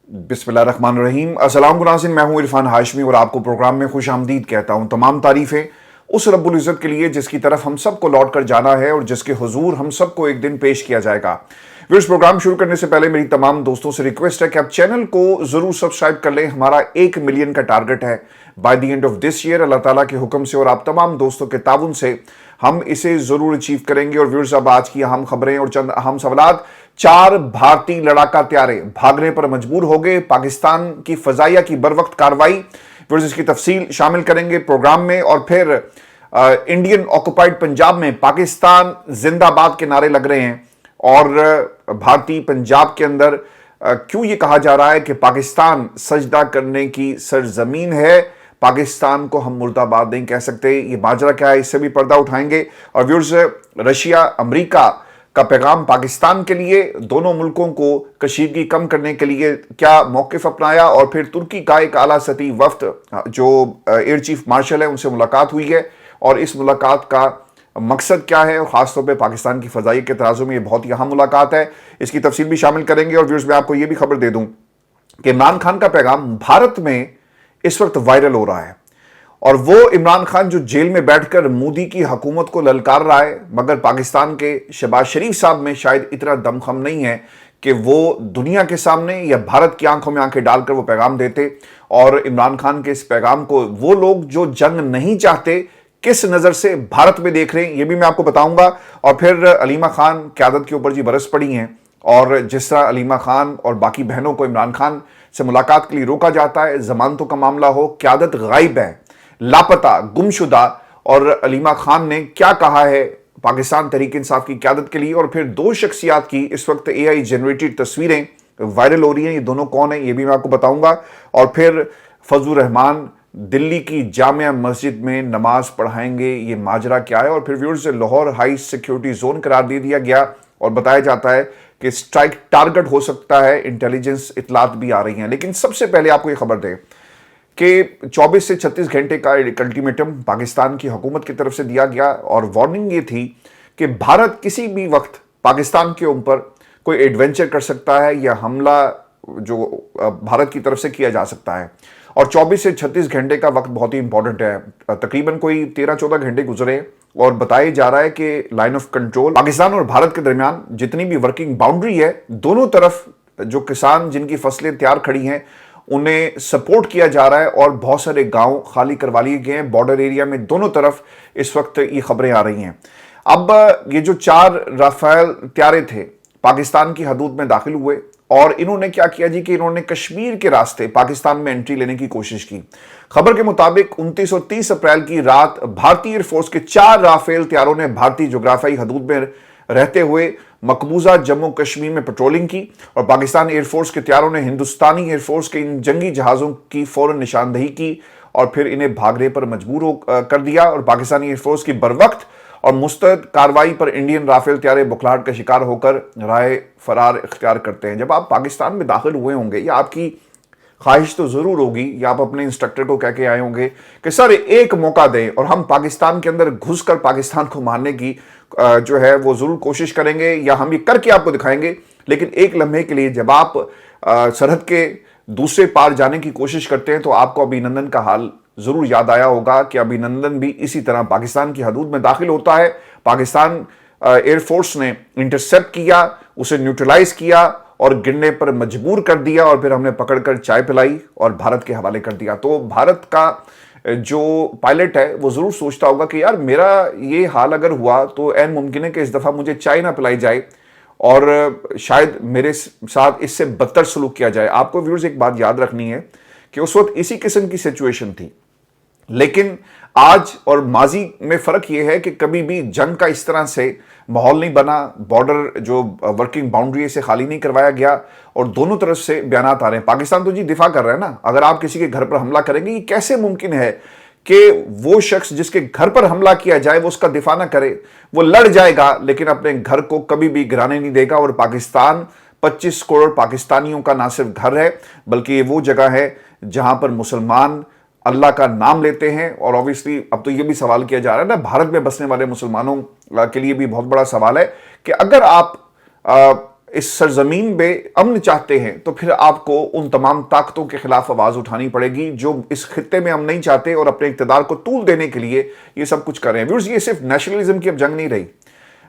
बिस्मिल्लाहिर्रहमानिर्रहीम। अस्सलाम नाज़रीन, मैं हूं इरफान हाशमी और आपको प्रोग्राम में खुश आमदीद कहता हूं। तमाम तारीफ़ें उस रब्बुल इज़्ज़त के लिए जिसकी तरफ हम सबको लौट कर जाना है और जिसके हुजूर हम सबको एक दिन पेश किया जाएगा। व्यूअर्स, प्रोग्राम शुरू करने से पहले मेरी तमाम दोस्तों से रिक्वेस्ट है कि आप चैनल को ज़रूर सब्सक्राइब कर लें। हमारा 1 मिलियन का टारगेट है by the end of this year, अल्लाह ताला के हुक्म से और आप तमाम दोस्तों के ताउन से हम इसे ज़रूर अचीव करेंगे। और व्यूअर्स, अब आज की अहम खबरें और चंद अहम सवालात। 4 भारतीय लड़ाका त्यारे भागने पर मजबूर हो गए, पाकिस्तान की फजाइया की बरवक्त कार्रवाई। व्यूअर्स, इसकी तफसील शामिल करेंगे प्रोग्राम में। और फिर इंडियन ऑक्युपाइड पंजाब में पाकिस्तान जिंदाबाद के नारे लग रहे हैं और भारतीय पंजाब के अंदर क्यों ये कहा जा रहा है कि पाकिस्तान सजदा करने की सरजमीन है, पाकिस्तान को हम मुर्दाबाद नहीं कह सकते। ये माजरा क्या है, इससे भी पर्दा उठाएंगे। और व्यूअर्स, रशिया अमेरिका का पैगाम पाकिस्तान के लिए, दोनों मुल्कों को कशीदगी कम करने के लिए क्या मौक़िफ़ अपनाया। और फिर तुर्की का एक आला सतही वफ्द जो एयर चीफ मार्शल है उनसे मुलाकात हुई है और इस मुलाकात का मकसद क्या है और ख़ासतौर पे पाकिस्तान की फ़ज़ाई के तराज़ू में ये बहुत ही अहम मुलाकात है, इसकी तफसील भी शामिल करेंगे। और व्यूअर्स, मैं आपको ये भी खबर दे दूं कि इमरान खान का पैगाम भारत में इस वक्त वायरल हो रहा है और वो इमरान खान जो जेल में बैठकर मोदी की हुकूमत को ललकार रहा है, मगर पाकिस्तान के शहबाज शरीफ साहब में शायद इतना दमखम नहीं है कि वो दुनिया के सामने या भारत की आंखों में आंखें डालकर वो पैगाम देते। और इमरान खान के इस पैगाम को वो लोग जो जंग नहीं चाहते किस नज़र से भारत में देख रहे हैं, ये भी मैं आपको बताऊंगा। और फिर अलीमा खान क़यादत के ऊपर जी बरस पड़ी हैं और जिस तरह अलीमा खान और बाकी बहनों को इमरान खान से मुलाकात के लिए रोका जाता है, जमानतों का मामला हो, क़यादत गायब है, लापता, गुमशुदा। और अलीमा खान ने क्या कहा है पाकिस्तान तहरीक इंसाफ की क़यादत के लिए। और फिर 2 शख्सियात की इस वक्त AI जनरेटेड तस्वीरें वायरल हो रही हैं, ये दोनों कौन है ये भी मैं आपको बताऊंगा। और फिर फजलुर रहमान दिल्ली की जामिया मस्जिद में नमाज पढ़ाएंगे, ये माजरा क्या है। और फिर viewers, Lahore high security zone करार दे दिया गया और बताया जाता है कि स्ट्राइक टारगेट हो सकता है, इंटेलिजेंस इतलात भी आ रही हैं। लेकिन सबसे पहले आपको ये खबर दें कि 24 से 36 घंटे का एक अल्टीमेटम पाकिस्तान की हुकूमत की तरफ से दिया गया और वार्निंग ये थी कि भारत किसी भी वक्त पाकिस्तान के ऊपर कोई एडवेंचर कर सकता है या हमला जो भारत की तरफ से किया जा सकता है। और 24 से 36 घंटे का वक्त बहुत ही इंपॉर्टेंट है। तकरीबन कोई 13-14 घंटे गुजरे और बताया जा रहा है कि लाइन ऑफ कंट्रोल पाकिस्तान और भारत के दरमियान जितनी भी वर्किंग बाउंड्री है, दोनों तरफ जो किसान जिनकी फसलें तैयार खड़ी हैं उन्हें सपोर्ट किया जा रहा है और बहुत सारे गांव खाली करवा लिए गए हैं बॉर्डर एरिया में। दोनों तरफ इस वक्त ये खबरें आ रही हैं। अब ये जो 4 राफेल त्यारे थे पाकिस्तान की हदूद में दाखिल हुए और इन्होंने क्या किया जी कि इन्होंने कश्मीर के रास्ते पाकिस्तान में एंट्री लेने की कोशिश की। खबर के मुताबिक 29 और 30 अप्रैल की रात भारतीय एयरफोर्स के 4 राफेल त्यारों ने भारतीय जोग्राफियाई हदूद में रहते हुए मकबूजा जम्मू कश्मीर में पेट्रोलिंग की और पाकिस्तान एयरफोर्स के त्यारों ने हिंदुस्तानी एयरफोर्स के इन जंगी जहाज़ों की फौरन निशानदही की और फिर इन्हें भागने पर मजबूर कर दिया। और पाकिस्तानी एयरफोर्स की बरवक्त और मुस्तैद कार्रवाई पर इंडियन राफेल त्यारे बुखलाहट का शिकार होकर राह फरार इख्तियार करते हैं। जब आप पाकिस्तान में दाखिल हुए होंगे या आपकी ख्वाहिश तो ज़रूर होगी या आप अपने इंस्ट्रक्टर को कह के आए होंगे कि सर एक मौका दें और हम पाकिस्तान के अंदर घुसकर पाकिस्तान को मारने की जो है वो ज़रूर कोशिश करेंगे या हम ये करके आपको दिखाएंगे। लेकिन एक लम्हे के लिए जब आप सरहद के दूसरे पार जाने की कोशिश करते हैं तो आपको अभिनंदन का हाल ज़रूर याद आया होगा कि अभिनंदन भी इसी तरह पाकिस्तान की हदूद में दाखिल होता है। पाकिस्तान एयरफोर्स ने इंटरसेप्ट किया, उसे न्यूट्रलाइज किया और गिरने पर मजबूर कर दिया और फिर हमने पकड़कर चाय पिलाई और भारत के हवाले कर दिया। तो भारत का जो पायलट है वो ज़रूर सोचता होगा कि यार मेरा ये हाल अगर हुआ तो ऐन मुमकिन है कि इस दफ़ा मुझे चाय ना पिलाई जाए और शायद मेरे साथ इससे बदतर सलूक किया जाए। आपको व्यूअर्स एक बात याद रखनी है कि उस वक्त इसी किस्म की सिचुएशन थी, लेकिन आज और माजी में फ़र्क यह है कि कभी भी जंग का इस तरह से माहौल नहीं बना, बॉर्डर जो वर्किंग बाउंड्री से खाली नहीं करवाया गया और दोनों तरफ से बयानात आ रहे हैं। पाकिस्तान तो जी दिफा कर रहा है ना, अगर आप किसी के घर पर हमला करेंगे ये कैसे मुमकिन है कि वो शख्स जिसके घर पर हमला किया जाए वो उसका दिफा ना करे, वो लड़ जाएगा लेकिन अपने घर को कभी भी गिराने नहीं देगा। और पाकिस्तान 25 करोड़ पाकिस्तानियों का ना सिर्फ घर है बल्कि ये वो जगह है जहां पर मुसलमान अल्लाह का नाम लेते हैं। और ऑब्वियसली अब तो ये भी सवाल किया जा रहा है ना, भारत में बसने वाले मुसलमानों के लिए भी बहुत बड़ा सवाल है कि अगर आप इस सरजमीन पे अमन चाहते हैं तो फिर आपको उन तमाम ताकतों के खिलाफ आवाज उठानी पड़ेगी जो इस खित्ते में हम नहीं चाहते और अपने इक़्तिदार को तूल देने के लिए ये सब कुछ कर रहे हैं। व्यूअर्स, ये सिर्फ नेशनलिज्म की अब जंग नहीं रही,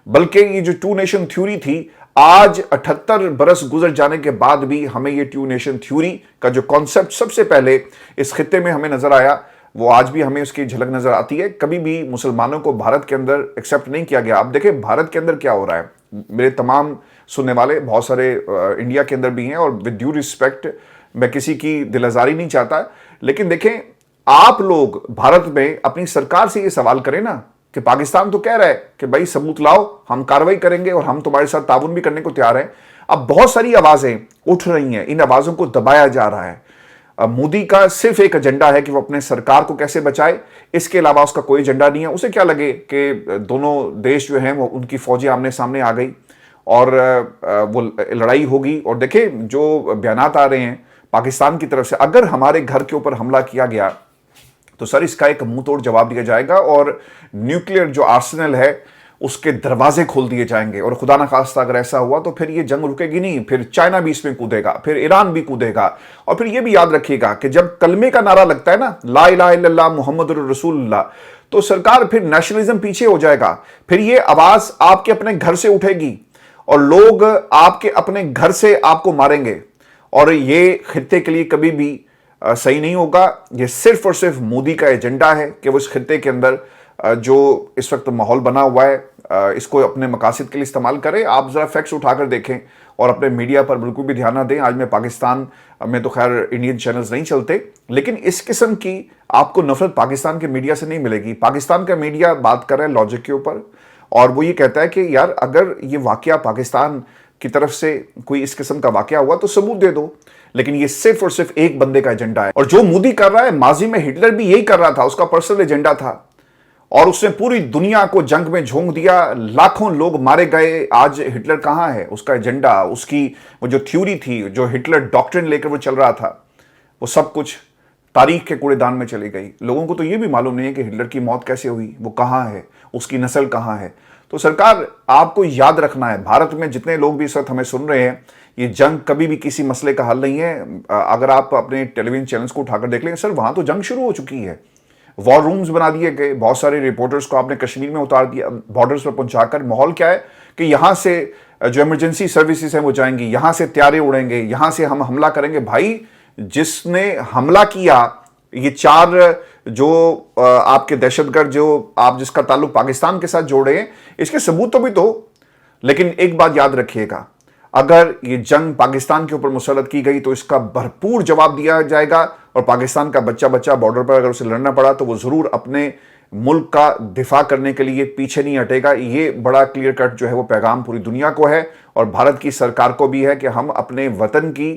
बल्कि ये जो टू नेशन थ्योरी थी, आज 78 बरस गुजर जाने के बाद भी हमें ये टू नेशन थ्योरी का जो कॉन्सेप्ट सबसे पहले इस खित्ते में हमें नजर आया, वो आज भी हमें उसकी झलक नजर आती है। कभी भी मुसलमानों को भारत के अंदर एक्सेप्ट नहीं किया गया। अब देखें भारत के अंदर क्या हो रहा है, मेरे तमाम सुनने वाले बहुत सारे इंडिया के अंदर भी हैं, और विद ड्यू रिस्पेक्ट मैं किसी की दिल आज़ारी नहीं चाहता, लेकिन देखें आप लोग भारत में अपनी सरकार से ये सवाल करें ना कि पाकिस्तान तो कह रहा है कि भाई सबूत लाओ, हम कार्रवाई करेंगे और हम तुम्हारे साथ ताउन भी करने को तैयार हैं। अब बहुत सारी आवाजें उठ रही हैं, इन आवाजों को दबाया जा रहा है। मोदी का सिर्फ एक एजेंडा है कि वो अपने सरकार को कैसे बचाए, इसके अलावा उसका कोई एजेंडा नहीं है। उसे क्या लगे कि दोनों देश जो हैं वो उनकी फौजें आमने सामने आ गई और वो लड़ाई होगी। और देखें जो बयानात आ रहे हैं पाकिस्तान की तरफ से, अगर हमारे घर के ऊपर हमला किया गया तो सर इसका एक मुंह तोड़ जवाब दिया जाएगा और न्यूक्लियर जो आर्सेनल है उसके दरवाजे खोल दिए जाएंगे। और खुदा न खास्ता अगर ऐसा हुआ तो फिर ये जंग रुकेगी नहीं, फिर चाइना भी इसमें कूदेगा, फिर ईरान भी कूदेगा। और फिर ये भी याद रखिएगा कि जब कलमे का नारा लगता है ना, ला इलाहा इल्लल्लाह मुहम्मदुर रसूलुल्लाह, तो सरकार फिर नेशनलिज्म पीछे हो जाएगा। फिर ये आवाज आपके अपने घर से उठेगी और लोग आपके अपने घर से आपको मारेंगे, और ये खित्ते के लिए कभी भी सही नहीं होगा। ये सिर्फ और सिर्फ मोदी का एजेंडा है कि वो इस खित्ते के अंदर जो इस वक्त माहौल बना हुआ है इसको अपने मकासद के लिए इस्तेमाल करें। आप ज़रा फैक्ट्स उठाकर देखें और अपने मीडिया पर बिल्कुल भी ध्यान ना दें। आज में पाकिस्तान में तो खैर इंडियन चैनल्स नहीं चलते, लेकिन इस किस्म की आपको नफरत पाकिस्तान के मीडिया से नहीं मिलेगी। पाकिस्तान का मीडिया बात कर रहा है लॉजिक के ऊपर, और वो ये कहता है कि यार अगर ये वाकया पाकिस्तान की तरफ से कोई इस किस्म का वाकया हुआ तो सबूत दे दो। लेकिन ये सिर्फ और सिर्फ एक बंदे का एजेंडा है, और जो मोदी कर रहा है माजी में हिटलर भी यही कर रहा था, उसका पर्सनल एजेंडा था और उसने पूरी दुनिया को जंग में झोंक दिया, लाखों लोग मारे गए। आज हिटलर कहां है? उसका एजेंडा, उसकी वो जो थ्योरी थी, जो हिटलर डॉक्ट्रिन लेकर वो चल रहा था, वो सब कुछ तारीख के कूड़ेदान में चली गई। लोगों को तो ये भी मालूम नहीं है कि हिटलर की मौत कैसे हुई, वो कहां है, उसकी नस्ल कहां है। तो सरकार आपको याद रखना है, भारत में जितने लोग भी इस वक्त हमें सुन रहे हैं, ये जंग कभी भी किसी मसले का हल नहीं है। अगर आप अपने टेलीविजन चैनल्स को उठाकर देख लें, सर वहां तो जंग शुरू हो चुकी है, वॉर रूम्स बना दिए गए, बहुत सारे रिपोर्टर्स को आपने कश्मीर में उतार दिया, बॉर्डर्स पर पहुंचाकर। माहौल क्या है कि यहां से जो इमरजेंसी सर्विसेज हैं वो जाएंगी, यहां से त्यारे उड़ेंगे, यहां से हम हमला करेंगे। भाई जिसने हमला किया, ये 4 जो आपके दहशतगर्द जो आप जिसका ताल्लुक पाकिस्तान के साथ जोड़े हैं, इसके सबूत तो भी दो। लेकिन एक बात याद रखिएगा, अगर ये जंग पाकिस्तान के ऊपर मुसल्लत की गई तो इसका भरपूर जवाब दिया जाएगा, और पाकिस्तान का बच्चा बच्चा बॉर्डर पर अगर उसे लड़ना पड़ा तो वो जरूर अपने मुल्क का दिफा करने के लिए पीछे नहीं हटेगा। ये बड़ा क्लियर कट जो है वो पैगाम पूरी दुनिया को है और भारत की सरकार को भी है कि हम अपने वतन की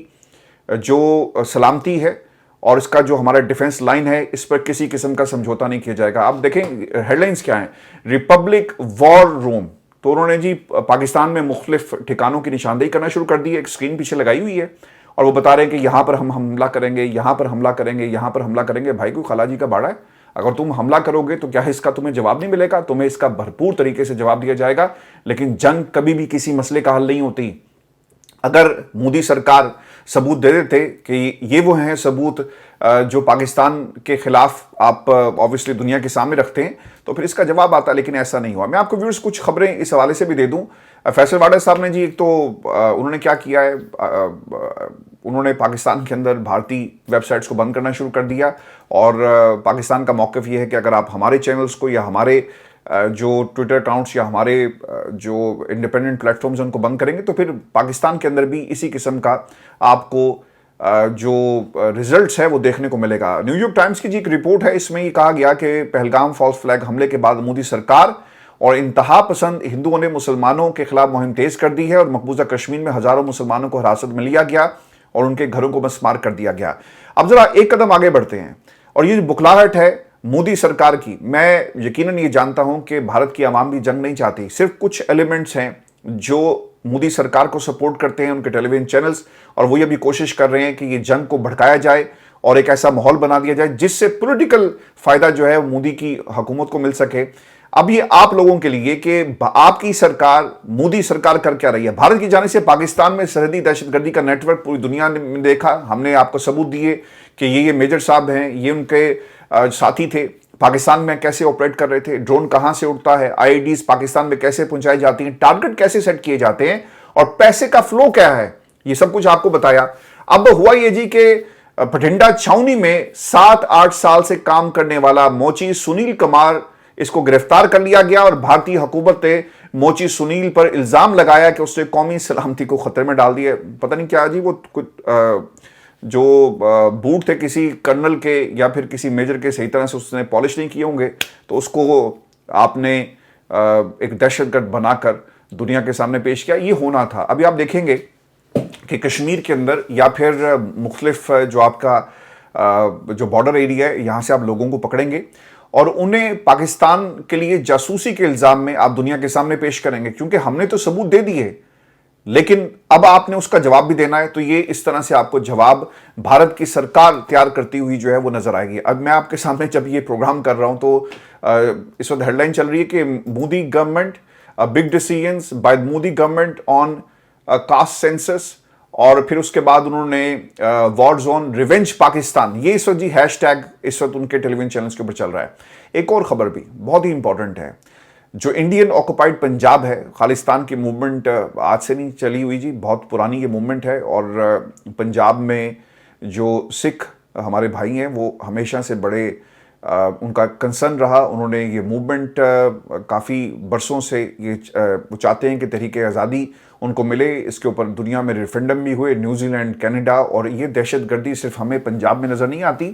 जो सलामती है और इसका जो हमारा डिफेंस लाइन है, इस पर किसी किस्म का समझौता नहीं किया जाएगा। आप देखें हेडलाइंस क्या है, रिपब्लिक वॉर रूम, तो उन्होंने जी पाकिस्तान में मुख्तलिफ ठिकानों की निशानदेही करना शुरू कर दी है। एक स्क्रीन पीछे लगाई हुई है और वो बता रहे हैं कि यहां पर हम हमला करेंगे, यहां पर हमला करेंगे, यहां पर हमला करेंगे। भाई कोई खलाजी का बाड़ा है? अगर तुम हमला करोगे तो क्या इसका तुम्हें जवाब नहीं मिलेगा? तुम्हें इसका भरपूर तरीके से जवाब दिया जाएगा। लेकिन जंग कभी भी किसी मसले का हल नहीं होती। अगर मोदी सरकार सबूत दे देते कि ये वो हैं सबूत जो पाकिस्तान के खिलाफ आप ऑब्वियसली दुनिया के सामने रखते हैं, तो फिर इसका जवाब आता, लेकिन ऐसा नहीं हुआ। मैं आपको व्यूअर्स कुछ खबरें इस हवाले से भी दे दूं। फैसल वाडा साहब ने जी एक तो उन्होंने क्या किया है, उन्होंने पाकिस्तान के अंदर भारतीय वेबसाइट्स को बंद करना शुरू कर दिया, और पाकिस्तान का मौक़िफ़ ये है कि अगर आप हमारे चैनल्स को या हमारे जो ट्विटर अकाउंट्स या हमारे जो इंडिपेंडेंट प्लेटफॉर्म्स हैं उनको बंद करेंगे तो फिर पाकिस्तान के अंदर भी इसी किस्म का आपको जो रिजल्ट्स है वो देखने को मिलेगा। न्यूयॉर्क टाइम्स की जी एक रिपोर्ट है, इसमें ये कहा गया कि पहलगाम फॉल्स फ्लैग हमले के बाद मोदी सरकार और इंतहा पसंद हिंदुओं ने मुसलमानों के खिलाफ मुहिम तेज कर दी है और मकबूजा कश्मीर में हजारों मुसलमानों को हिरासत में लिया गया और उनके घरों को मस्मार कर दिया गया। अब जरा एक कदम आगे बढ़ते हैं, और ये बुखलाहट है मोदी सरकार की। मैं यकीनन ये जानता हूं कि भारत की आवाम भी जंग नहीं चाहती, सिर्फ कुछ एलिमेंट्स हैं जो मोदी सरकार को सपोर्ट करते हैं, उनके टेलीविजन चैनल्स, और वो ये भी कोशिश कर रहे हैं कि ये जंग को भड़काया जाए और एक ऐसा माहौल बना दिया जाए जिससे पॉलिटिकल फायदा जो है मोदी की हुकूमत को मिल सके। اب یہ آپ لوگوں کے لیے کہ آپ کی سرکار مودی سرکار کر کیا رہی ہے. بھارت کی جانب سے پاکستان میں سرحدی دہشت گردی کا نیٹ ورک پوری دنیا نے دیکھا. ہم نے آپ کو ثبوت دیے کہ یہ میجر صاحب ہیں, یہ ان کے ساتھی تھے. پاکستان میں کیسے آپریٹ کر رہے تھے, ڈرون کہاں سے اڑتا ہے, آئی ڈیز پاکستان میں کیسے پہنچائی جاتی ہیں, ٹارگٹ کیسے سیٹ کیے جاتے ہیں, اور پیسے کا فلو کیا ہے, یہ سب کچھ آپ کو بتایا. اب ہوا یہ جی کہ بٹھنڈا چھاؤنی میں 7-8 سال سے کام کرنے والا موچی سنیل کمار, اس کو گرفتار کر لیا گیا, اور بھارتی حکومت نے موچی سنیل پر الزام لگایا کہ اس نے قومی سلامتی کو خطرے میں ڈال دیا. پتہ نہیں کیا جی, وہ جو بوٹ تھے کسی کرنل کے یا پھر کسی میجر کے صحیح طرح سے اس نے پالش نہیں کیے ہوں گے, تو اس کو آپ نے ایک دہشت گرد بنا کر دنیا کے سامنے پیش کیا. یہ ہونا تھا. ابھی آپ دیکھیں گے کہ کشمیر کے اندر یا پھر مختلف جو آپ کا جو بارڈر ایریا ہے, یہاں سے آپ لوگوں کو پکڑیں گے اور انہیں پاکستان کے لیے جاسوسی کے الزام میں آپ دنیا کے سامنے پیش کریں گے, کیونکہ ہم نے تو ثبوت دے دیے, لیکن اب آپ نے اس کا جواب بھی دینا ہے. تو یہ اس طرح سے آپ کو جواب بھارت کی سرکار تیار کرتی ہوئی جو ہے وہ نظر آئے گی. اب میں آپ کے سامنے جب یہ پروگرام کر رہا ہوں تو اس وقت ہیڈ لائن چل رہی ہے کہ Modi government big decisions by Modi government on cost census, اور پھر اس کے بعد انہوں نے وار زون ریونج پاکستان, یہ اس وقت جی ہیش ٹیگ اس وقت ان کے ٹیلی ویژن چینلز کے اوپر چل رہا ہے. ایک اور خبر بھی بہت ہی امپورٹنٹ ہے, جو انڈین آکوپائڈ پنجاب ہے, خالستان کی موومنٹ آج سے نہیں چلی ہوئی جی, بہت پرانی یہ موومنٹ ہے, اور پنجاب میں جو سکھ ہمارے بھائی ہیں وہ ہمیشہ سے بڑے ان کا کنسرن رہا. انہوں نے یہ موومنٹ کافی برسوں سے یہ وہ چاہتے ہیں کہ تحریک آزادی ان کو ملے. اس کے اوپر دنیا میں ریفرنڈم بھی ہوئے, نیوزی لینڈ, کینیڈا, اور یہ دہشت گردی صرف ہمیں پنجاب میں نظر نہیں آتی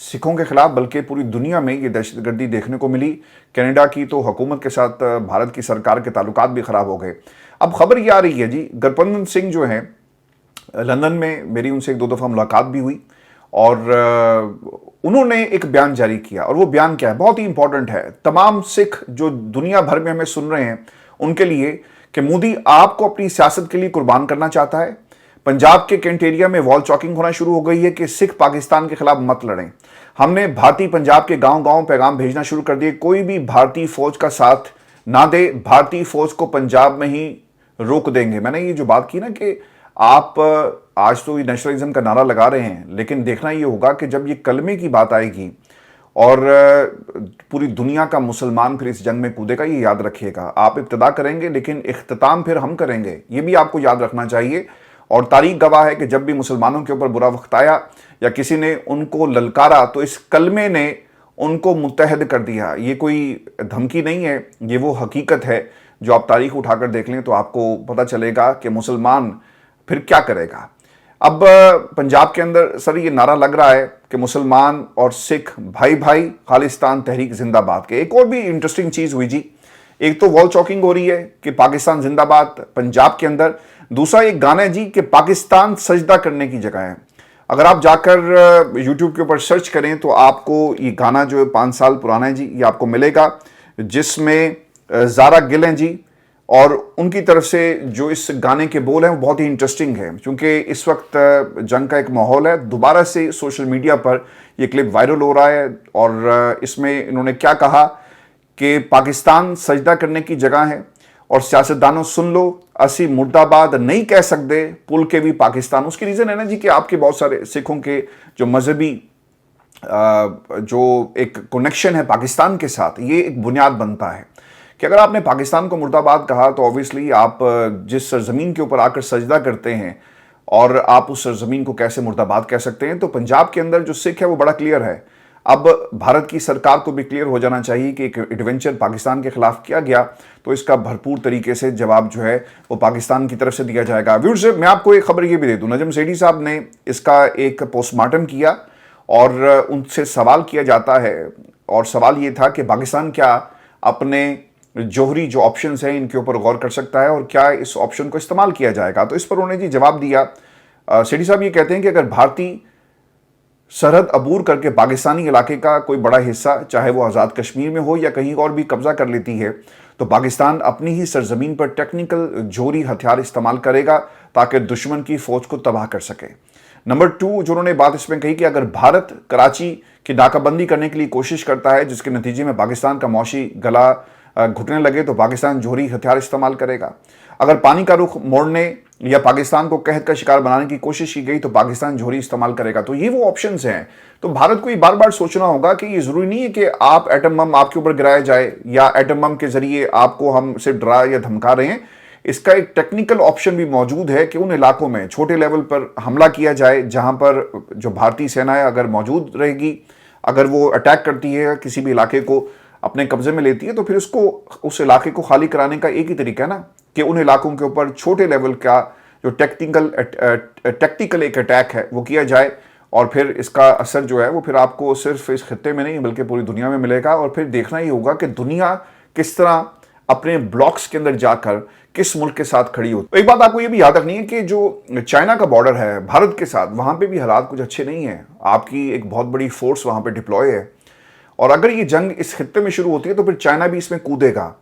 سکھوں کے خلاف, بلکہ پوری دنیا میں یہ دہشت گردی دیکھنے کو ملی. کینیڈا کی تو حکومت کے ساتھ بھارت کی سرکار کے تعلقات بھی خراب ہو گئے. اب خبر یہ آ رہی ہے جی, گرپندن سنگھ جو ہیں لندن میں, میری ان سے 1-2 دفعہ ملاقات بھی ہوئی, اور انہوں نے ایک بیان جاری کیا, اور وہ بیان کیا ہے, بہت ہی امپورٹنٹ ہے تمام سکھ جو دنیا بھر میں ہمیں سن رہے ہیں ان کے لیے, کہ مودی آپ کو اپنی سیاست کے لیے قربان کرنا چاہتا ہے. پنجاب کے کینٹ ایریا میں وال چاکنگ ہونا شروع ہو گئی ہے کہ سکھ پاکستان کے خلاف مت لڑیں. ہم نے بھارتی پنجاب کے گاؤں گاؤں پیغام بھیجنا شروع کر دیے, کوئی بھی بھارتی فوج کا ساتھ نہ دے, بھارتی فوج کو پنجاب میں ہی روک دیں گے. میں نے یہ جو بات کی نا کہ آپ آج تو یہ نیشنلزم کا نعرہ لگا رہے ہیں, لیکن دیکھنا یہ ہوگا کہ جب یہ کلمے کی بات آئے گی اور پوری دنیا کا مسلمان پھر اس جنگ میں کودے گا, یہ یاد رکھیے گا. آپ ابتدا کریں گے لیکن اختتام پھر ہم کریں گے, یہ بھی آپ کو یاد رکھنا چاہیے. اور تاریخ گواہ ہے کہ جب بھی مسلمانوں کے اوپر برا وقت آیا یا کسی نے ان کو للکارا تو اس کلمے نے ان کو متحد کر دیا. یہ کوئی دھمکی نہیں ہے, یہ وہ حقیقت ہے جو آپ تاریخ اٹھا کر دیکھ لیں تو آپ کو پتہ چلے گا کہ مسلمان پھر کیا کرے گا. اب پنجاب کے اندر سر یہ نعرہ لگ رہا ہے کہ مسلمان اور سکھ بھائی بھائی, خالستان تحریک زندہ باد کے. ایک اور بھی انٹرسٹنگ چیز ہوئی جی, ایک تو وال چاکنگ ہو رہی ہے کہ پاکستان زندہ باد پنجاب کے اندر, دوسرا ایک گانا ہے جی کہ پاکستان سجدہ کرنے کی جگہ ہے. اگر آپ جا کر یوٹیوب کے اوپر سرچ کریں تو آپ کو یہ گانا جو 5 سال پرانا ہے جی, یہ آپ کو ملے گا, جس میں زارا گل ہیں جی, اور ان کی طرف سے جو اس گانے کے بول ہیں وہ بہت ہی انٹرسٹنگ ہے, کیونکہ اس وقت جنگ کا ایک ماحول ہے. دوبارہ سے سوشل میڈیا پر یہ کلپ وائرل ہو رہا ہے, اور اس میں انہوں نے کیا کہا کہ پاکستان سجدہ کرنے کی جگہ ہے, اور سیاستدانوں سن لو, اسی مرد آباد نہیں کہہ سکتے پل کے بھی پاکستان. اس کی ریزن ہے نا جی کہ آپ کے بہت سارے سکھوں کے جو مذہبی جو ایک کنیکشن ہے پاکستان کے ساتھ, یہ ایک بنیاد بنتا ہے کہ اگر آپ نے پاکستان کو مرد آباد کہا تو اوبویسلی آپ جس سرزمین کے اوپر آ کر سجدہ کرتے ہیں, اور آپ اس سرزمین کو کیسے مرد آباد کہہ سکتے ہیں. تو پنجاب کے اندر جو سکھ ہے وہ بڑا کلیئر ہے. اب بھارت کی سرکار کو بھی کلیئر ہو جانا چاہیے کہ ایک ایڈونچر پاکستان کے خلاف کیا گیا تو اس کا بھرپور طریقے سے جواب جو ہے وہ پاکستان کی طرف سے دیا جائے گا. ویورز, میں آپ کو ایک خبر یہ بھی دے دوں, نجم سیٹھی صاحب نے اس کا ایک پوسٹ مارٹم کیا, اور ان سے سوال کیا جاتا ہے, اور سوال یہ تھا کہ پاکستان کیا اپنے جوہری جو آپشنز ہیں ان کے اوپر غور کر سکتا ہے, اور کیا اس آپشن کو استعمال کیا جائے گا. تو اس پر انہوں نے جی جواب دیا. سیٹھی صاحب یہ کہتے ہیں کہ اگر بھارتی سرحد عبور کر کے پاکستانی علاقے کا کوئی بڑا حصہ, چاہے وہ آزاد کشمیر میں ہو یا کہیں اور بھی قبضہ کر لیتی ہے, تو پاکستان اپنی ہی سرزمین پر ٹیکنیکل جوہری ہتھیار استعمال کرے گا تاکہ دشمن کی فوج کو تباہ کر سکے. نمبر 2 جو انہوں نے بات اس میں کہی کہ اگر بھارت کراچی کی ناکہ بندی کرنے کے لیے کوشش کرتا ہے, جس کے نتیجے میں پاکستان کا معاشی گلا घुटने लगे तो पाकिस्तान जोहरी हथियार इस्तेमाल करेगा। अगर पानी का रुख मोड़ने या पाकिस्तान को कहत का शिकार बनाने की कोशिश की गई तो पाकिस्तान जोहरी इस्तेमाल करेगा। तो ये वो ऑप्शंस हैं। तो भारत को ये बार बार सोचना होगा कि ये जरूरी नहीं है कि आप एटम बम आपके ऊपर गिराया जाए या एटम बम के जरिए आपको हम सिर्फ डरा या धमका रहे हैं। इसका एक टेक्निकल ऑप्शन भी मौजूद है कि उन इलाकों में छोटे लेवल पर हमला किया जाए जहां पर जो भारतीय सेना है अगर मौजूद रहेगी, अगर वो अटैक करती है किसी भी इलाके को अपने कब्जे में लेती है तो फिर उसको उस इलाके को खाली कराने का एक ही तरीका है ना कि उन इलाकों के ऊपर छोटे लेवल का जो टेक्टिकल एक अटैक है वो किया जाए और फिर इसका असर जो है वो फिर आपको सिर्फ इस खित्ते में नहीं बल्कि पूरी दुनिया में मिलेगा। और फिर देखना ही होगा कि दुनिया किस तरह अपने ब्लॉक्स के अंदर जाकर किस मुल्क के साथ खड़ी हो। तो एक बात आपको ये भी याद रखनी है कि जो चाइना का बॉर्डर है भारत के साथ, वहां पे भी हालात कुछ अच्छे नहीं है। आपकी एक बहुत बड़ी फोर्स वहां पे डिप्लॉय है और अगर ये जंग इस खित्ते में शुरू होती है तो फिर चाइना भी इसमें कूदेगा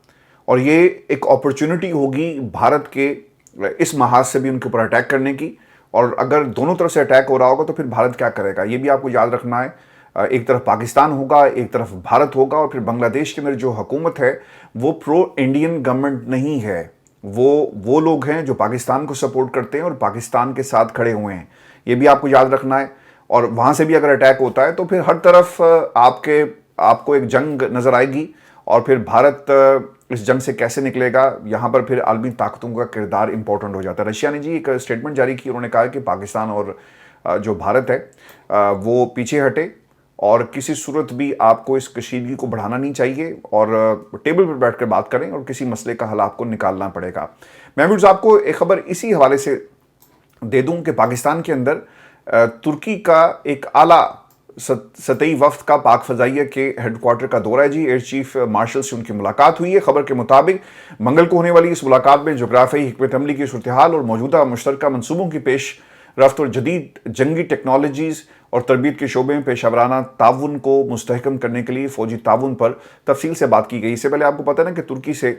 और ये एक अपॉर्चुनिटी होगी भारत के इस महाज से भी उनके ऊपर अटैक करने की। और अगर दोनों तरफ से अटैक हो रहा होगा तो फिर भारत क्या करेगा ये भी आपको याद रखना है। एक तरफ पाकिस्तान होगा, एक तरफ भारत होगा और फिर बांग्लादेश के अंदर जो हुकूमत है वो प्रो इंडियन गवर्नमेंट नहीं है, वो लोग हैं जो पाकिस्तान को सपोर्ट करते हैं और पाकिस्तान के साथ खड़े हुए हैं। ये भी आपको याद रखना है। और वहाँ से भी अगर अटैक होता है तो फिर हर तरफ आपको एक जंग नज़र आएगी और फिर भारत इस जंग से कैसे निकलेगा, यहाँ पर फिर आलमी ताकतों का किरदार इंपॉर्टेंट हो जाता है। रशिया ने जी एक स्टेटमेंट जारी की, उन्होंने कहा कि पाकिस्तान और जो भारत है वो पीछे हटे और किसी सूरत भी आपको इस कशीदगी को बढ़ाना नहीं चाहिए और टेबल पर बैठकर बात करें और किसी मसले का हल आपको निकालना पड़ेगा। मैं भी आपको एक खबर इसी हवाले से दे दूं कि पाकिस्तान के अंदर तुर्की का एक आला सतही वफ्द का पाक फजाइया के हेडक्वार्टर का दौरा है जी। एयर चीफ मार्शल से उनकी मुलाकात हुई है। खबर के मुताबिक मंगल को होने वाली इस मुलाकात में जोग्राफियाई हिकमत अमली की सूरत हाल और मौजूदा मुश्तरका मनसूबों की पेश रफ्त और जदीद जंगी टेक्नोलॉजीज़ और तरबियत के शोबे में पेशावराना ताउन को मुस्तहकम करने के लिए फ़ौजी ताउन पर तफसील से बात की गई। इससे पहले आपको पता है ना कि तुर्की से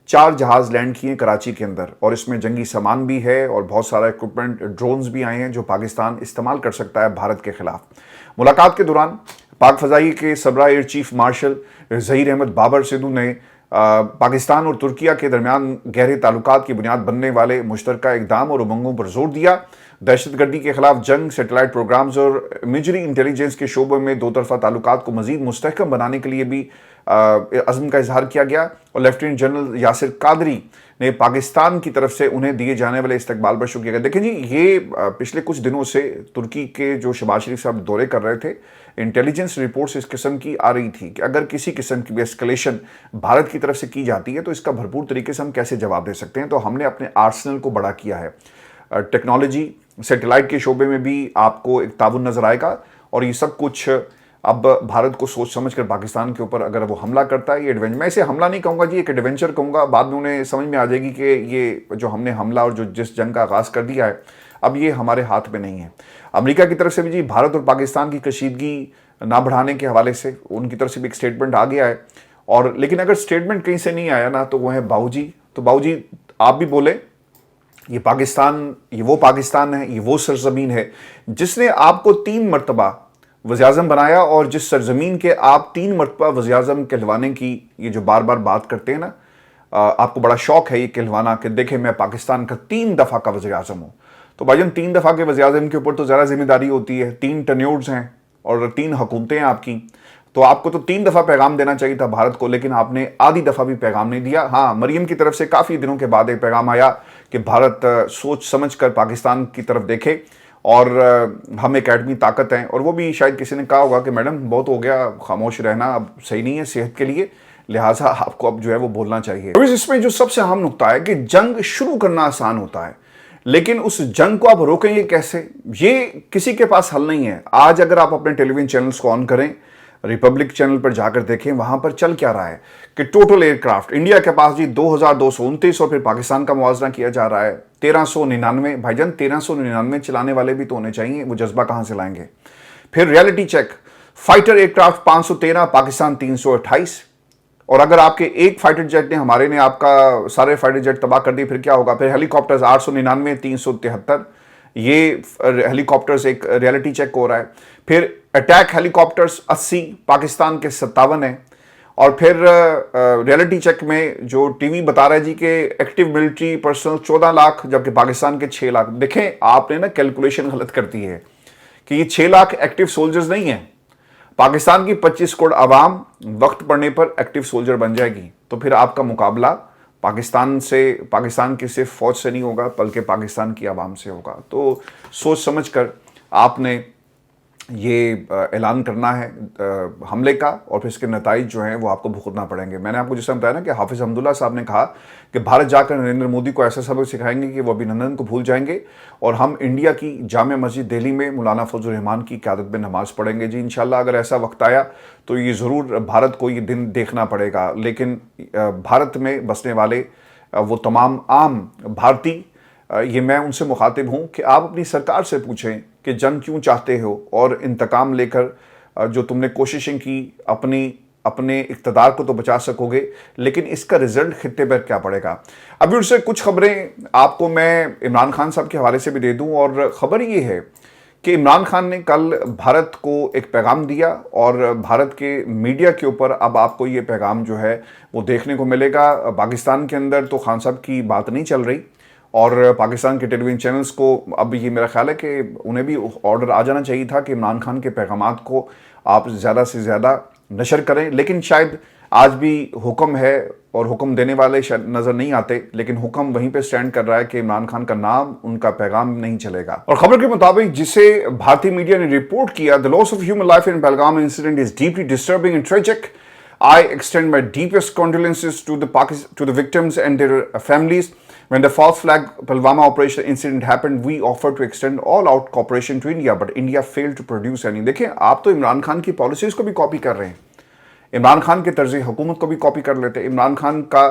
4 जहाज़ लैंड किए कराची के अंदर और इसमें जंगी सामान भी है और बहुत सारा इक्विपमेंट ड्रोन्स भी आए हैं जो पाकिस्तान इस्तेमाल कर सकता है भारत के खिलाफ। मुलाकात के दौरान पाक फ़ज़ाई के सबरा air chief marshal Zaheer Ahmed Babar Sidhu ने पाकिस्तान और तुर्किया के दरमियान गहरे ताल्लुकात की बुनियाद बनने वाले मुश्तरका इक़दाम और उमंगों पर जोर दिया। दहशतगर्दी के खिलाफ जंग, सेटेलाइट प्रोग्राम्स और इमेजरी इंटेलिजेंस के शोबों में दो तरफा ताल्लुकात को मजीद मुस्तहकम बनाने के लिए भी अज़्म का इजहार किया गया। और लेफ्टिनेंट जनरल यासिर कादरी ने पाकिस्तान की तरफ से उन्हें दिए जाने वाले इस्तकबाल पर शुक्रिया किया। देखें जी, ये पिछले कुछ दिनों से तुर्की के जो शहबाज शरीफ साहब दौरे कर रहे थे, इंटेलिजेंस रिपोर्ट्स इस किस्म की आ रही थी कि अगर किसी किस्म की भी एस्केलेशन भारत की तरफ से की जाती है तो इसका भरपूर तरीके से हम कैसे जवाब दे सकते हैं। तो हमने अपने आर्सनल को बड़ा किया है। टेक्नोलॉजी, सैटेलाइट के शोबे में भी आपको एक ताउन नज़र आएगा और ये सब कुछ अब भारत को सोच समझ कर पाकिस्तान के ऊपर अगर वो हमला करता है, ये एडवेंचर, मैं इसे हमला नहीं कहूँगा जी, एक एडवेंचर कहूँगा। बाद में उन्हें समझ में आ जाएगी कि ये जो हमने हमला और जो जिस जंग का आगाज़ कर दिया है अब ये हमारे हाथ में नहीं है। अमेरिका की तरफ से भी जी भारत और पाकिस्तान की कशीदगी ना बढ़ाने के हवाले से उनकी तरफ से भी एक स्टेटमेंट आ गया है। और लेकिन अगर स्टेटमेंट कहीं से नहीं आया ना तो वो है बाऊजी। तो बाऊजी आप भी बोले, ये पाकिस्तान, ये वो पाकिस्तान है, ये वो सरजमीन है जिसने आपको 3 मरतबा वज़ीर-ए-आज़म बनाया और जिस सरजमीन के आप 3 मरतबा वज़ीर-ए-आज़म कहलवाने की ये जो बार बार बात करते हैं ना, आपको बड़ा शौक है ये कहलवाना कि देखें मैं पाकिस्तान का 3 दफ़ा का वज़ीर-ए-आज़म हूँ। तो भाईजान 3 दफ़ा के वज़ीर-ए-आज़म के ऊपर तो ज़्यादा जिम्मेदारी होती है। 3 टन्योर्स हैं और 3 हुकूमतें हैं आपकी, तो आपको तो 3 दफ़ा पैगाम देना चाहिए था भारत को, लेकिन आपने आधी दफ़ा भी पैगाम नहीं दिया। हाँ, मरियम की तरफ से काफ़ी दिनों के बाद एक पैगाम आया कि भारत सोच समझ कर पाकिस्तान की तरफ देखे और हम एक एटमी ताकत हैं। और वो भी शायद किसी ने कहा होगा कि मैडम बहुत हो गया, खामोश रहना अब सही नहीं है सेहत के लिए, लिहाजा आपको अब जो है वो बोलना चाहिए। तो इसमें जो सबसे अहम नुकता है कि जंग शुरू करना आसान होता है लेकिन उस जंग को आप रोकेंगे कैसे, ये किसी के पास हल नहीं है। आज अगर आप अपने टेलीविजन चैनल्स को ऑन करें, रिपब्लिक चैनल पर जाकर देखें, वहां पर चल क्या रहा है कि टोटल एयरक्राफ्ट इंडिया के पास जी 2229 और फिर पाकिस्तान का मुआवजा किया जा रहा है 1399। भाईजान 1399 चलाने वाले भी तो होने चाहिए, वो जज्बा कहां से लाएंगे। फिर reality check, fighter aircraft 513, Pakistan 328। और अगर आपके एक फाइटर जेट ने, हमारे ने आपका सारे फाइटर जेट तबाह कर दिए, फिर क्या होगा। फिर हेलीकॉप्टर्स 899, 373, ये हेलीकॉप्टर्स एक रियलिटी चेक हो रहा है। फिर अटैक हेलीकॉप्टर्स 80, पाकिस्तान के 57 है। और फिर रियलिटी चेक में जो टीवी बता रहा है जी कि एक्टिव मिलिट्री पर्सनल 14 लाख जबकि पाकिस्तान के 6 लाख। देखें आपने ना कैलकुलेशन गलत कर दी है कि ये 6 लाख एक्टिव सोल्जर्स नहीं है। पाकिस्तान की 25 करोड़ आवाम वक्त पड़ने पर एक्टिव सोल्जर बन जाएगी, तो फिर आपका मुकाबला पाकिस्तान की सिर्फ फौज से नहीं होगा बल्कि पाकिस्तान की आवाम से होगा। तो सोच समझ कर आपने ये ऐलान करना है हमले का, और फिर इसके नताइज जो हैं वो आपको भुगतना पड़ेंगे। मैंने आपको जिस तरह बताया ना कि हाफिज़ हमदुल्ला साहब ने कहा कि भारत जाकर नरेंद्र मोदी को ऐसा सबक सिखाएंगे कि वो अभिनंदन को भूल जाएंगे, और हम इंडिया की जामे मस्जिद दिल्ली में मौलाना फजल रहमान की क़यादत में नमाज पढ़ेंगे जी इंशाल्लाह। अगर ऐसा वक्त आया तो ये ज़रूर भारत को ये दिन देखना पड़ेगा। लेकिन भारत में बसने वाले वो तमाम आम भारतीय, ये मैं उनसे मुखातिब हूँ कि आप अपनी सरकार से पूछें कि जंग क्यों चाहते हो, और इंतकाम लेकर जो तुमने कोशिशें की अपने इक़्तिदार को तो बचा सकोगे, लेकिन इसका रिजल्ट खित्ते पर क्या पड़ेगा। अभी उससे कुछ खबरें आपको मैं इमरान खान साहब के हवाले से भी दे दूं, और ख़बर ये है कि इमरान खान ने कल भारत को एक पैगाम दिया, और भारत के मीडिया के ऊपर अब आपको ये पैगाम जो है वो देखने को मिलेगा। पाकिस्तान के अंदर तो खान साहब की बात नहीं चल रही, और पाकिस्तान के टेलीविज़न चैनल्स को अब ये मेरा ख्याल है कि उन्हें भी ऑर्डर आ जाना चाहिए था कि इमरान खान के पैगामात को आप ज़्यादा से ज़्यादा नशर करें। लेकिन शायद आज भी हुक्म है और हुक्म देने वाले शायद नज़र नहीं आते, लेकिन हुक्म वहीं पे स्टैंड कर रहा है कि इमरान खान का नाम, उनका पैगाम नहीं चलेगा। और खबर के मुताबिक जिसे भारतीय मीडिया ने रिपोर्ट किया, the loss of human life in Pahalgam incident is deeply disturbing and tragic. I extend my deepest condolences to the victims and their families. When the false flag Pulwama operation incident happened, we offered to extend all out cooperation to India, but India failed to produce any. देखें आप तो इमरान खान की policies को भी copy कर रहे हैं, इमरान खान के तर्ज़ हुकूमत को भी कॉपी कर लेते हैं, इमरान खान का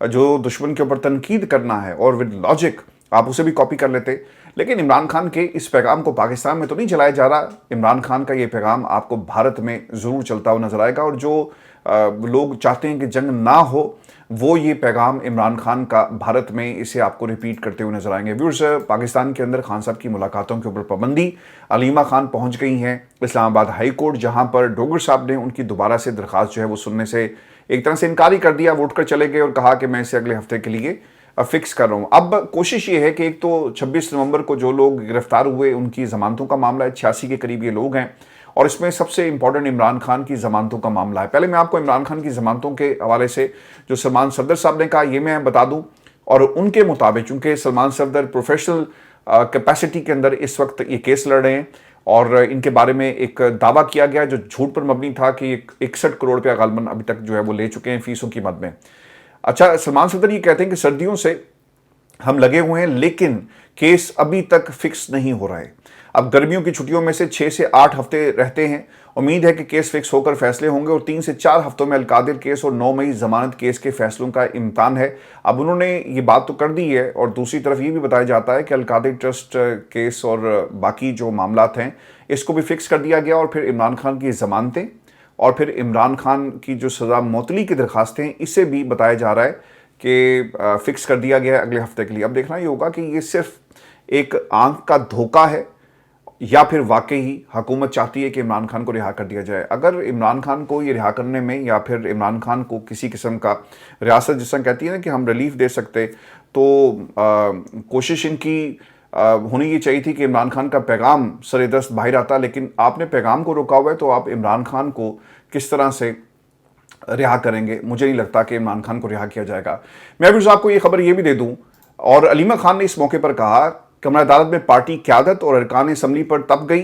जो दुश्मन के ऊपर तनकीद करना है और विद लॉजिक आप उसे भी कॉपी कर लेते। लेकिन इमरान खान के इस पैगाम को पाकिस्तान में तो नहीं चलाया जा रहा। इमरान खान का ये पैगाम आपको भारत में ज़रूर चलता हुआ नजर आएगा, और जो लोग चाहते हैं कि जंग ना हो वो ये पैगाम इमरान खान का भारत में इसे आपको रिपीट करते हुए नजर आएंगे। व्यूअर्स, पाकिस्तान के अंदर खान साहब की मुलाकातों के ऊपर पाबंदी, अलीमा खान पहुंच गई हैं इस्लामाबाद हाई कोर्ट, जहां पर डोगर साहब ने उनकी दोबारा से दरख्वास्त जो है वो सुनने से एक तरह से इनकार ही कर दिया, वोट कर चले गए और कहा कि मैं इसे अगले हफ्ते के लिए फिक्स कर रहा हूँ। अब कोशिश ये है कि एक तो 26 नवंबर को जो लोग गिरफ्तार हुए उनकी जमानतों का मामला है, 86 के करीब ये लोग हैं, और इसमें सबसे इंपॉर्टेंट इमरान खान की जमानतों का मामला है। पहले मैं आपको इमरान खान की जमानतों के हवाले से जो सलमान सफदर साहब ने कहा ये मैं बता दूं, और उनके मुताबिक चूंकि सलमान सफदर प्रोफेशनल कैपेसिटी के अंदर इस वक्त ये केस लड़ रहे हैं, और इनके बारे में एक दावा किया गया जो झूठ पर मबनी था कि 61 करोड़ रुपया गालबन अभी तक जो है वो ले चुके हैं फीसों की मद में। अच्छा, सलमान सफदर ये कहते हैं कि सर्दियों से हम लगे हुए हैं लेकिन केस अभी तक फिक्स नहीं हो रहा है। अब गर्मियों की छुट्टियों में से 6 से 8 हफ्ते रहते हैं, उम्मीद है कि केस फिक्स होकर फैसले होंगे, और 3 से 4 हफ्तों में अलकादिर केस और 9 मई जमानत केस के फैसलों का इम्तान है। अब उन्होंने ये बात तो कर दी है, और दूसरी तरफ ये भी बताया जाता है कि अलकादिर ट्रस्ट केस और बाकी जो मामलात हैं इसको भी फिक्स कर दिया गया, और फिर इमरान खान की जमानतें और फिर इमरान खान की जो सज़ा मौतली की दरखास्तें, इसे भी बताया जा रहा है कि फिक्स कर दिया गया है अगले हफ्ते के लिए। अब देखना ये होगा कि ये सिर्फ एक आंख का धोखा है या फिर वाकई ही हुकूमत चाहती है कि इमरान खान को रिहा कर दिया जाए। अगर इमरान खान को ये रिहा करने में या फिर इमरान खान को किसी किस्म का रियासत जिस तरह कहती है ना कि हम रिलीफ दे सकते, तो कोशिश इनकी होनी ये चाहिए थी कि इमरान खान का पैगाम सरेदस्त बाहर आता, लेकिन आपने पैगाम को रोका हुआ है, तो आप इमरान खान को किस तरह से रिहा करेंगे? मुझे नहीं लगता कि इमरान खान को रिहा किया जाएगा। मैं अभी आपको ये खबर ये भी दे दूं, और अलीमा खान ने इस मौके पर कहा कमरा अदालत में पार्टी क़यादत और अरकान असम्बली पर तब गई,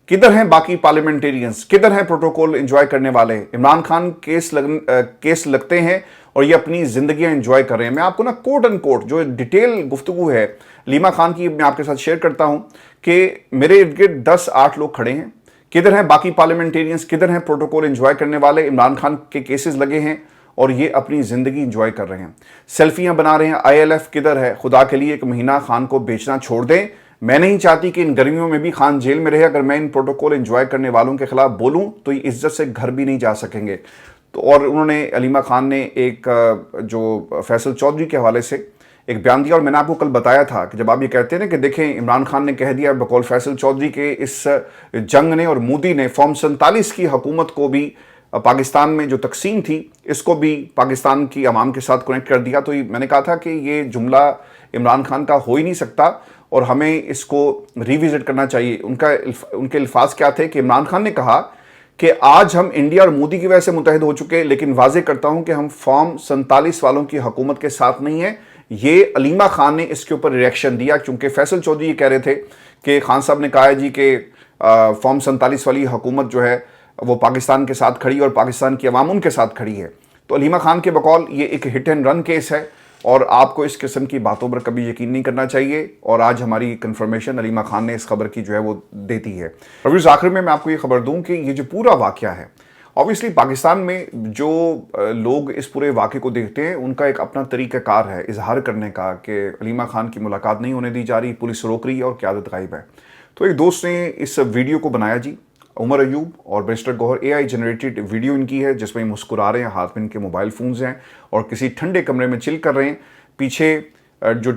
किधर हैं बाकी पार्लियामेंटेरियंस, किधर हैं प्रोटोकॉल एंजॉय करने वाले? इमरान खान केस लगते हैं और ये अपनी जिंदगियां एंजॉय कर रहे हैं। मैं आपको ना कोट एंड कोट जो डिटेल गुफ्तगू है अलीमा खान की मैं आपके साथ शेयर करता हूं कि मेरे इर्द गिर्द 10-8 लोग खड़े हैं, किधर हैं बाकी पार्लियामेंटेरियंस, किधर हैं प्रोटोकॉल एंजॉय करने वाले? इमरान खान के केसेस लगे हैं और ये अपनी ज़िंदगी इंजॉय कर रहे हैं, सेल्फियां बना रहे हैं। ILF किधर है? खुदा के लिए 1 महीना खान को बेचना छोड़ दें। मैं नहीं चाहती कि इन गर्मियों में भी खान जेल में रहे। अगर मैं इन प्रोटोकॉल एंजॉय करने वालों के खिलाफ बोलूं तो ये इज्जत से घर भी नहीं जा सकेंगे। तो और उन्होंने अलीमा खान ने एक जो फैसल चौधरी के हवाले से एक बयान दिया, और मैंने आपको कल बताया था कि जब आप ये कहते हैं ना कि देखें इमरान खान ने कह दिया बकौल फैसल चौधरी के इस जंग ने और मोदी ने फॉर्म 47 की हुकूमत को भी پاکستان میں جو تقسیم تھی اس کو بھی پاکستان کی عوام کے ساتھ کنیکٹ کر دیا. تو میں نے کہا تھا کہ یہ جملہ عمران خان کا ہو ہی نہیں سکتا اور ہمیں اس کو ریوزٹ کرنا چاہیے. ان کے الفاظ کیا تھے کہ عمران خان نے کہا کہ آج ہم انڈیا اور مودی کی وجہ سے متحد ہو چکے، لیکن واضح کرتا ہوں کہ ہم فارم 47 والوں کی حکومت کے ساتھ نہیں ہیں. یہ علیمہ خان نے اس کے اوپر ریئیکشن دیا، کیونکہ فیصل چودھری یہ کہہ رہے تھے کہ خان صاحب نے کہا ہے جی کہ فارم 47 والی حکومت جو ہے وہ پاکستان کے ساتھ کھڑی اور پاکستان کی عوام ان کے ساتھ کھڑی ہے. تو علیمہ خان کے بقول یہ ایک ہٹ اینڈ رن کیس ہے اور آپ کو اس قسم کی باتوں پر کبھی یقین نہیں کرنا چاہیے. اور آج ہماری کنفرمیشن علیمہ خان نے اس خبر کی جو ہے وہ دیتی ہے. پرویز آخر میں آپ کو یہ خبر دوں کہ یہ جو پورا واقعہ ہے، obviously پاکستان میں جو لوگ اس پورے واقعے کو دیکھتے ہیں ان کا ایک اپنا طریقہ کار ہے اظہار کرنے کا کہ علیمہ خان کی ملاقات نہیں ہونے دی جا رہی، پولیس روک رہی ہے اور قیادت غائب ہے. تو ایک دوست نے اس ویڈیو کو بنایا جی، عمر ایوب اور barrister Gohar. AI generated video ان کی ہے جس میں مسکرا رہے ہیں، ہاتھ میں ان کے موبائل فونز ہیں اور کسی ٹھنڈے کمرے میں چل کر رہے ہیں. پیچھے جو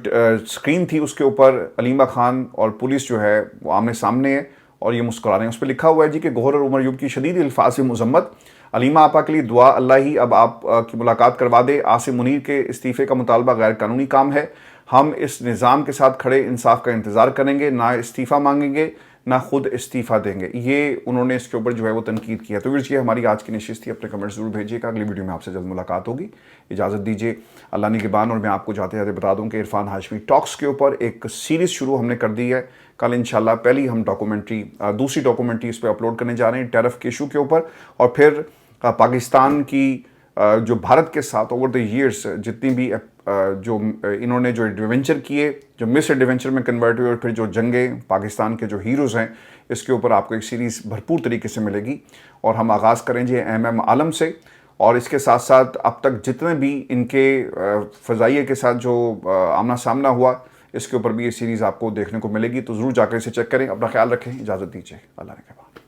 سکرین تھی اس کے اوپر علیمہ خان اور پولیس جو ہے وہ آمنے سامنے ہے اور یہ مسکرا رہے ہیں. اس پہ لکھا ہوا ہے جی کہ گوہر اور عمر ایوب کی شدید الفاظ سے مذمت. علیمہ آپا کے لیے دعا، اللہ ہی اب آپ کی ملاقات کروا دے. عاصم منیر کے استعفے کا مطالبہ غیر قانونی کام ہے. ہم اس نظام کے ساتھ کھڑے انصاف کا انتظار کریں گے، نہ استعفیٰ مانگیں گے نہ خود استعفیٰ دیں گے. یہ انہوں نے اس کے اوپر جو ہے وہ تنقید کیا. تو یہ ہماری آج کی نشست تھی. اپنے کمنٹس ضرور بھیجیے گا. اگلی ویڈیو میں آپ سے جلد ملاقات ہوگی. اجازت دیجیے اللہ نگہبان. اور میں آپ کو جاتے جاتے بتا دوں کہ عرفان ہاشمی ٹاکس کے اوپر ایک سیریز شروع ہم نے کر دی ہے. کل انشاءاللہ پہلی ہم دوسری ڈاکومنٹری اس پہ اپلوڈ کرنے جا رہے ہیں ٹیرف کے ایشو کے اوپر. اور پھر پاکستان کی جو بھارت کے ساتھ اوور دا ایئرس جتنی بھی جو انہوں نے جو ایڈونچر کیے، جو مس ایڈونچر میں کنورٹ ہوئے، اور پھر جو جنگیں پاکستان کے جو ہیروز ہیں، اس کے اوپر آپ کو ایک سیریز بھرپور طریقے سے ملے گی. اور ہم آغاز کریں گے MM عالم سے، اور اس کے ساتھ ساتھ اب تک جتنے بھی ان کے فضائیہ کے ساتھ جو آمنا سامنا ہوا اس کے اوپر بھی یہ سیریز آپ کو دیکھنے کو ملے گی. تو ضرور جا کر اسے چیک کریں. اپنا خیال رکھیں. اجازت دیجیے. اللہ نگہبان.